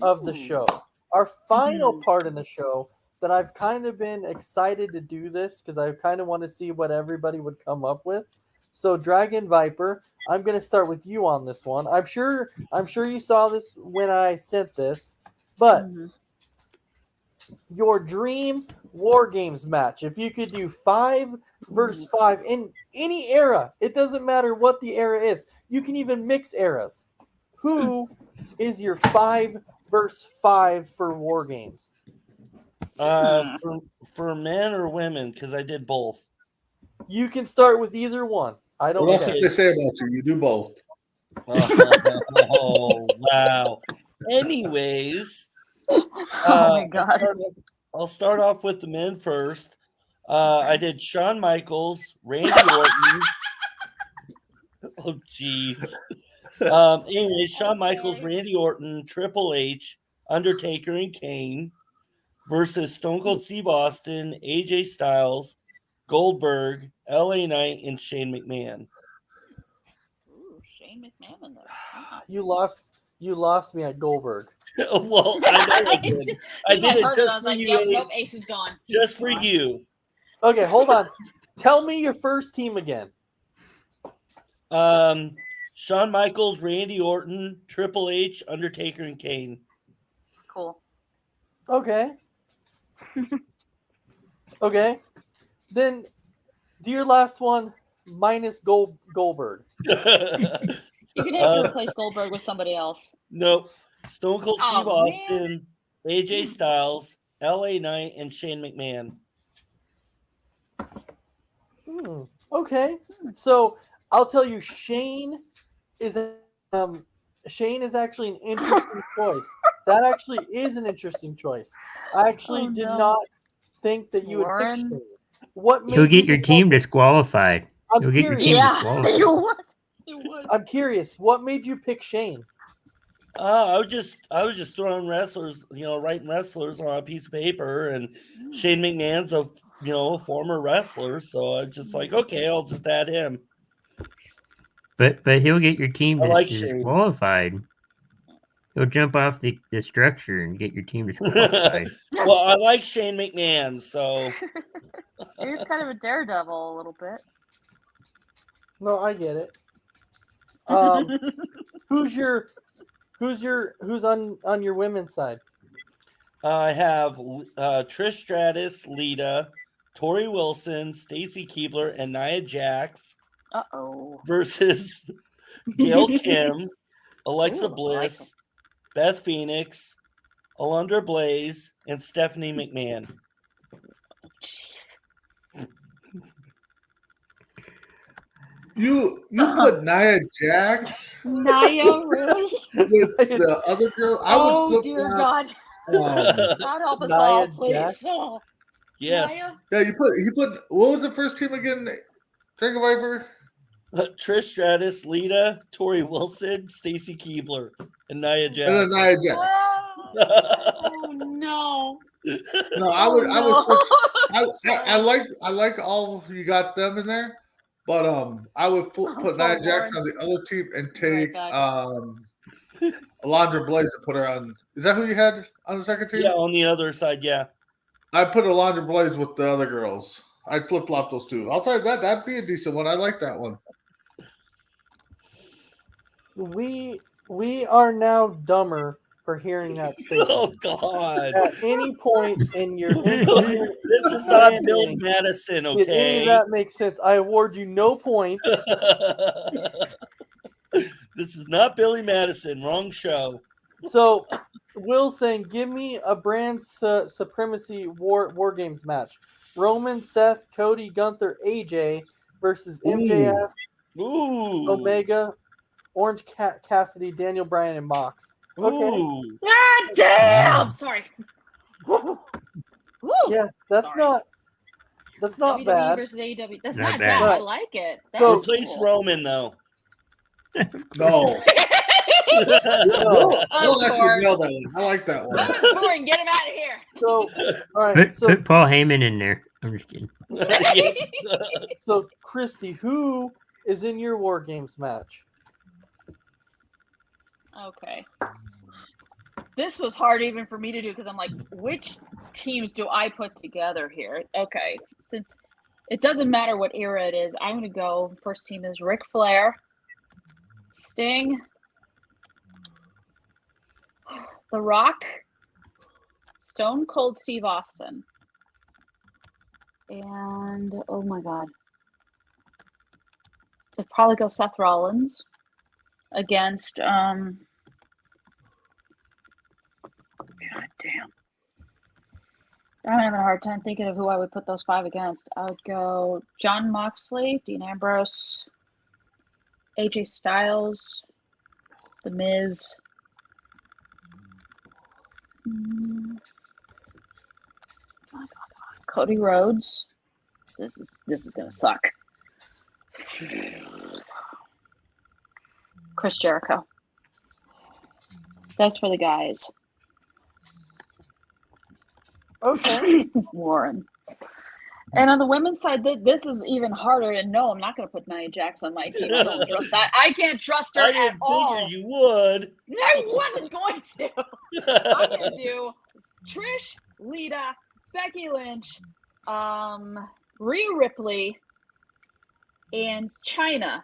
of the show. Our final part in the show that I've kind of been excited to do this because I kind of want to see what everybody would come up with. So Dragon Viper, I'm going to start with you on this one. I'm sure you saw this when I sent this, but your dream War Games match, if you could do 5 versus 5 in any era, it doesn't matter what the era is. You can even mix eras. Who is your 5 versus 5 for War Games? For men or women, because I did both. You can start with either one. I don't Well, that's what they say about you. You do both. Oh, wow. Anyways, oh my god. I'll start off with the men first. I did Shawn Michaels, Randy Orton. Oh, jeez. Anyway, Shawn Michaels, Randy Orton, Triple H, Undertaker, and Kane. versus Stone Cold Steve Austin, AJ Styles, Goldberg, LA Knight, and Shane McMahon. Ooh, Shane McMahon in there. You lost me at Goldberg. Well, I know I did. I did it just for you, Yep, Ace. nope, Ace is gone. Just for you. Okay, hold on. Tell me your first team again. Shawn Michaels, Randy Orton, Triple H, Undertaker, and Kane. Cool. Okay. Okay. Then do your last one minus Goldberg. You're gonna have to replace Goldberg with somebody else. Nope. Stone Cold Oh, Steve man. Austin, AJ Styles, LA Knight, and Shane McMahon. Okay. So I'll tell you, Shane is actually an interesting choice. That actually is an interesting choice. I actually did not think that you would pick Warren? Shane. What made He'll get you your decide- team disqualified. I'm You'll get your curious. team Yeah, disqualified. you would. You would. I'm curious. What made you pick Shane? I was just throwing wrestlers, writing wrestlers on a piece of paper, and Shane McMahon's a former wrestler, so I just like, okay, I'll just add him. But he'll get your team I like Shane. disqualified. He'll jump off the structure and get your team disqualified. Well, I like Shane McMahon, so He's kind of a daredevil a little bit. No, I get it. Who's on your women's side? I have Trish Stratus, Lita, Tori Wilson, Stacy Keibler, and Nia Jax Uh-oh. versus Gail Kim, Alexa Ooh, I like Bliss, them. Beth Phoenix, Alundra Blaze, and Stephanie McMahon. Jeez. You put Nia Jax Nia, really? with the other girl. I would Oh, flip dear that. God. God help us all, Nia please. Jax? Oh, Yes. Nia? Yeah, he put what was the first team again? Dragon Viper. Trish Stratus, Lita, Tori Wilson, Stacy Keibler, and Nia And then Jax. Nia Jax. Oh, no. No, I would switch. I Sorry. like all you got them in there, but I would put Oh, Nia Lord. Jax on the other team and Right take back. Alundra Blaze and put her on. Is that who you had on the second team? Yeah, on the other side, yeah. I put Alundra Blaze with the other girls. I'd flip flop those two. Outside that, that'd be a decent one. I like that one. We are now dumber for hearing that statement. Oh God. At any point in your This is not Bill Madison, did any of okay? that make sense? I award you no points. This is not Billy Madison. Wrong show. So, Will saying, give me a brand supremacy war games match. Roman, Seth, Cody, Gunther, AJ versus MJF, Ooh. Omega, Orange Cassidy, Daniel Bryan, and Mox. Okay. Ooh. Ah, damn! Sorry. Woo. Woo. Yeah, that's Sorry. not WWE bad. versus AEW. That's Not not bad. bad. I Right. like it. So- That's Replace cool. Roman though. No, No. we'll actually course. nail that one. I like that one. Boring, get him out of here. So, all right. Put Paul Heyman in there. I'm just kidding. So Christy, who is in your war games match? Okay. This was hard even for me to do because I'm like, which teams do I put together here? Okay. Since it doesn't matter what era it is, I'm going to go. First team is Ric Flair, Sting, The Rock, Stone Cold Steve Austin, and oh my God. I'd probably go Seth Rollins against God damn. I'm having a hard time thinking of who I would put those five against. I would go John Moxley, Dean Ambrose, AJ Styles, The Miz. Cody Rhodes. This is gonna suck. Chris Jericho. That's for the guys. Okay. Warren. And on the women's side, this is even harder. And no, I'm not going to put Nia Jax on my team. I don't trust that. I can't trust her I at didn't all. figure you would. I wasn't going to. I'm going to do Trish, Lita, Becky Lynch, Rhea Ripley, and Chyna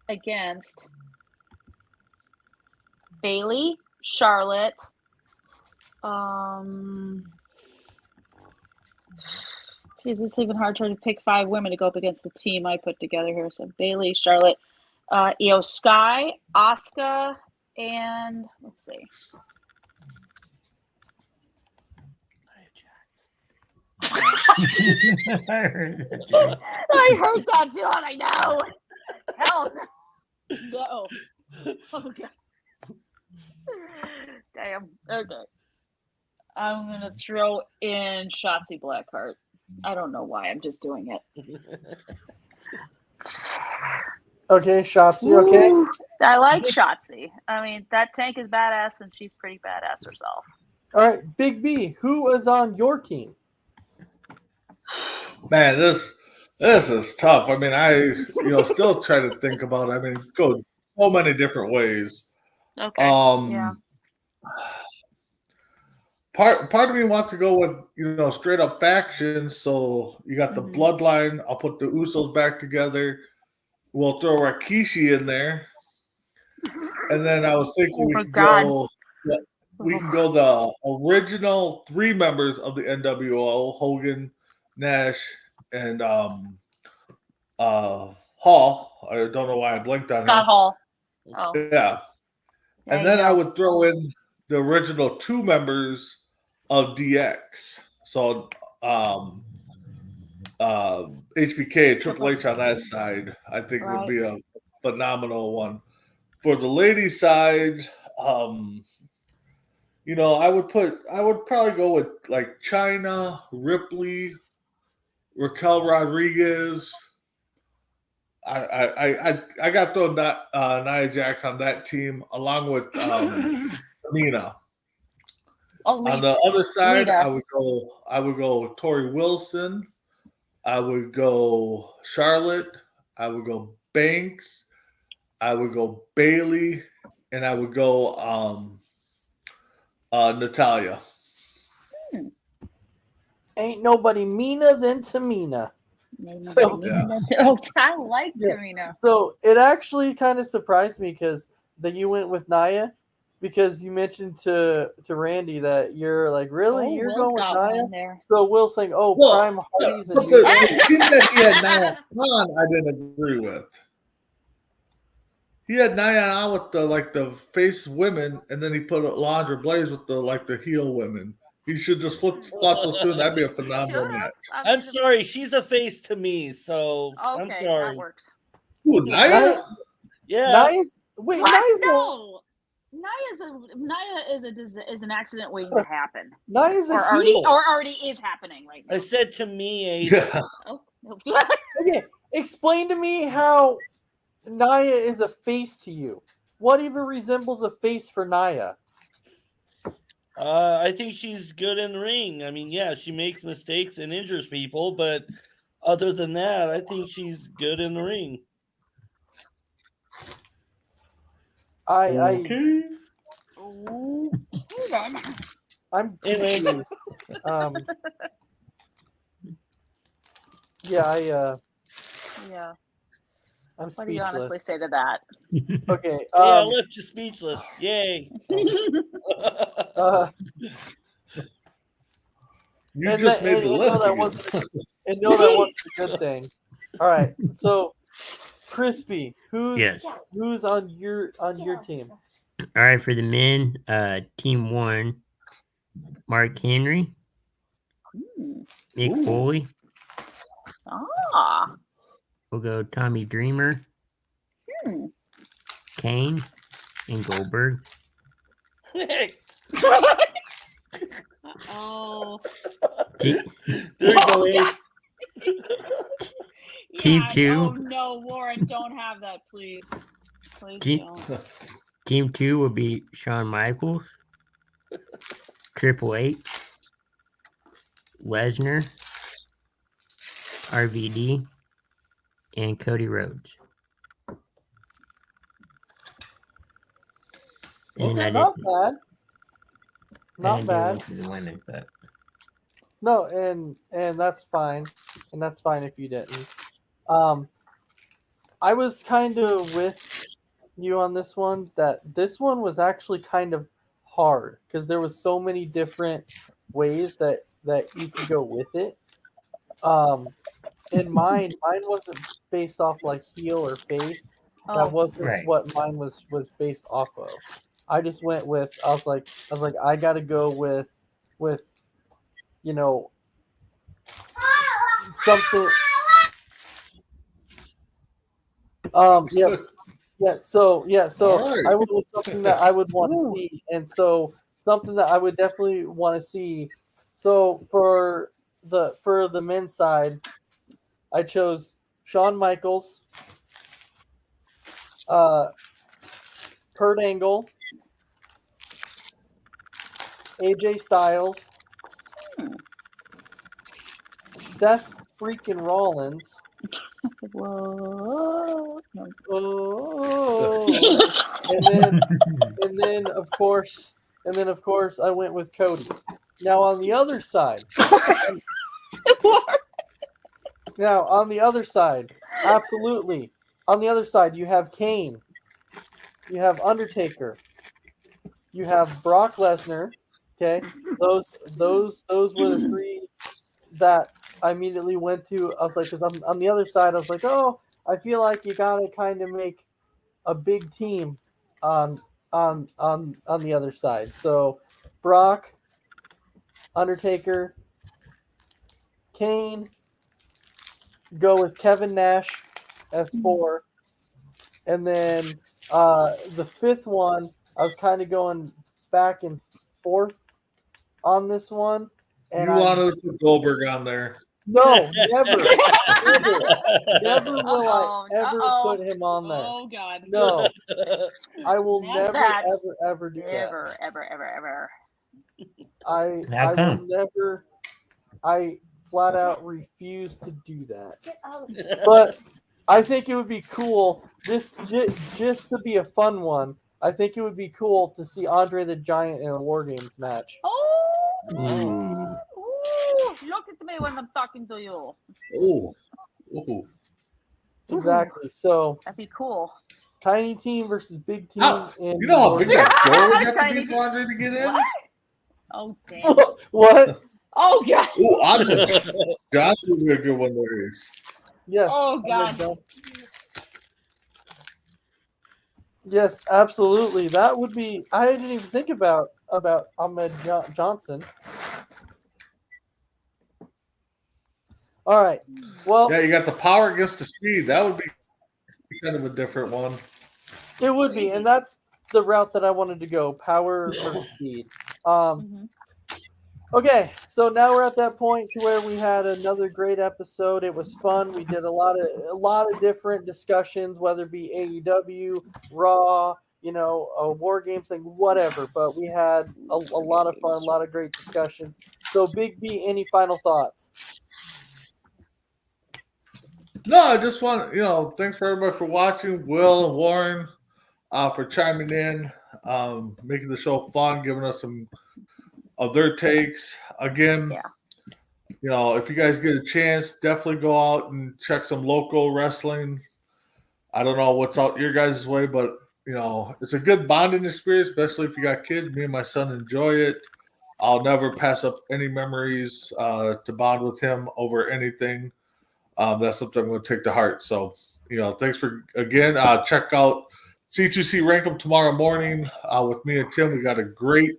against Bayley, Charlotte, geez, it's even hard trying to pick 5 women to go up against the team I put together here. So Bayley, Charlotte, Io Sky, Asuka, and let's see. I heard that. I heard that too, and I know. Hell no. Oh god. Damn. Okay. I'm gonna throw in Shotzi Blackheart. I don't know why. I'm just doing it. Okay, Shotzi. Okay. Ooh, I like Shotzi. I mean, that tank is badass, and she's pretty badass herself. All right, Big B. Who is on your team? Man, this is tough. I mean, I still try to think about it. I mean, it goes so many different ways. Okay. Yeah. Part of me wants to go with straight up factions. So you got the Bloodline. I'll put the Usos back together. We'll throw Rikishi in there, and then I was thinking we can go the original 3 members of the NWO: Hogan, Nash, and Hall. I don't know why I blinked on Scott him. Hall. Oh. Yeah. And then I would throw in the original 2 members of DX. So HBK and Triple H on that side, I think would be a phenomenal one. For the ladies' side, I would probably go with like Chyna, Ripley, Raquel Rodriguez. I got to throw Nia Jax on that team along with Tamina. On the other side, I would go Tori Wilson. I would go Charlotte. I would go Banks. I would go Bayley, and I would go Natalia. Ain't nobody meaner than Tamina. I like Tamina. So it actually kind of surprised me that you went with Nia, because you mentioned to Randy that you're like, really? You're Will's going with Nia? there. So Will's saying, Prime Hardys. But the team that he had Nia on, I didn't agree with. He had Nia on with the face women, and then he put Alundra Blaze with the heel women. He should just flip those two, and that'd be a phenomenal match. I'm sorry, she's a face to me, so I'm sorry. That works. Ooh, Nia? Yeah. Wait, Nia is an accident waiting to happen. Nia's already is happening right now. I said to me, Yeah. Okay, explain to me how Nia is a face to you. What even resembles a face for Nia? I think she's good in the ring. I mean, yeah, she makes mistakes and injures people, but other than that, I think she's good in the ring. I'm Anyway. Yeah. I'm What do you speechless. honestly say to that? Okay. I left you speechless. Yay. You just made the list. That wasn't a good thing. All right. So, Crispy, who's on your team? All right, for the men, team 1, Mark Henry, Mick Foley. We'll go Tommy Dreamer, Kane, and Goldberg. Oh. There you go, Ace. Team 2. Oh no, Warren, don't have that, please. Please don't. Team 2 will be Shawn Michaels, Triple H, Lesnar, RVD, and Cody Rhodes. And Okay, I not didn't, bad. I Not didn't do bad. one for the women, but No, and that's fine. And that's fine if you didn't. I was kind of with you on this one, that this one was actually kind of hard because there was so many different ways that you could go with it. In mine wasn't based off like heel or face. That Oh, wasn't Right. what mine was based off of. I just went with I was like I got to go with you know something. Yeah. So All right. I went with something that I would want to see, and so something that I would definitely want to see. So for the men's side, I chose Shawn Michaels, Kurt Angle, AJ Styles, Seth freaking Rollins. whoa. No. Oh, and then of course I went with Cody. Now on the other side, absolutely. On the other side, you have Kane, you have Undertaker, you have Brock Lesnar. Okay, those were the three that I immediately went to. I was like, because on the other side, I was like, oh, I feel like you gotta kind of make a big team on the other side. So Brock, Undertaker, Kane, go with Kevin Nash as 4, and then the 5th one, I was kind of going back and forth on this one. And You wanted to put Goldberg on there. no, never will Uh-oh, I ever uh-oh. put him on there. Oh God. No, I will Not never, that. ever do that. Ever. I How will come? never. I flat out refuse to do that. But I think it would be cool just to be a fun one. I think it would be cool to see Andre the Giant in a War Games match. Oh. Ooh. Ooh, look at me when I'm talking to you. Oh. Oh. Exactly. So That'd be cool. tiny team versus big team. How- in You know how War big Games. that door would have to Tiny be for Andre to get in? What? Oh damn. What? Oh God. Oh, Andre Johnson would be a good one to race. Yes. Oh Ahmed God. Johnson. Yes, absolutely. That would be. I didn't even think about Ahmed Johnson. All right. Well, Yeah, you got the power against the speed. That would be kind of a different one. it would be, and that's the route that I wanted to go: power or speed. Mhm. Okay, so now we're at that point to where we had another great episode. It was fun. We did a lot of different discussions, whether it be AEW, Raw, War Games thing, whatever. But we had a lot of fun, a lot of great discussion. So, Big B, any final thoughts? No, I just want thanks for everybody for watching. Will and Warren for chiming in, making the show fun, giving us some of their takes. Again, if you guys get a chance, definitely go out and check some local wrestling. I don't know what's out your guys' way, but it's a good bonding experience, especially if you got kids. Me and my son enjoy it. I'll never pass up any memories to bond with him over anything. That's something I'm going to take to heart. So, thanks for again. Check out C2C Rankum tomorrow morning with me and Tim. We got a great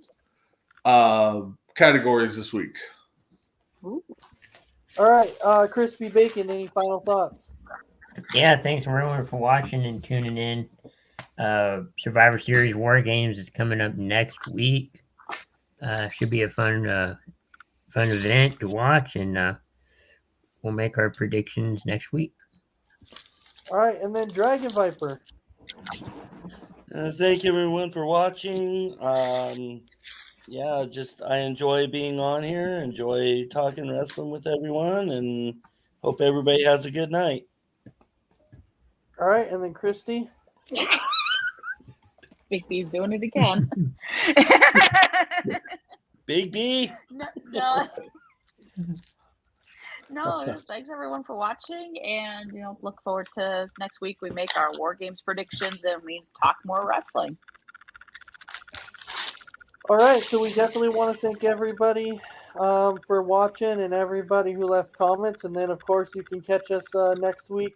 categories this week. Ooh. All right, Crispy Bacon, any final thoughts? Yeah, thanks everyone for watching and tuning in. Survivor Series War Games is coming up next week. Should be a fun event to watch, and we'll make our predictions next week. All right, and then Dragon Viper. Thank you everyone for watching. yeah, just I enjoy being on here, enjoy talking wrestling with everyone, and hope everybody has a good night. All right, and then Christy. Big B's doing it again. Big B. No. No, just thanks everyone for watching, and look forward to next week. We make our War Games predictions and we talk more wrestling. All right, so we definitely want to thank everybody for watching and everybody who left comments, and then of course you can catch us next week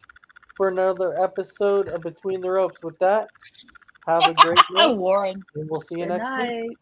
for another episode of Between the Ropes. With that, have a great night, Warren. and we'll see you Good next week. night.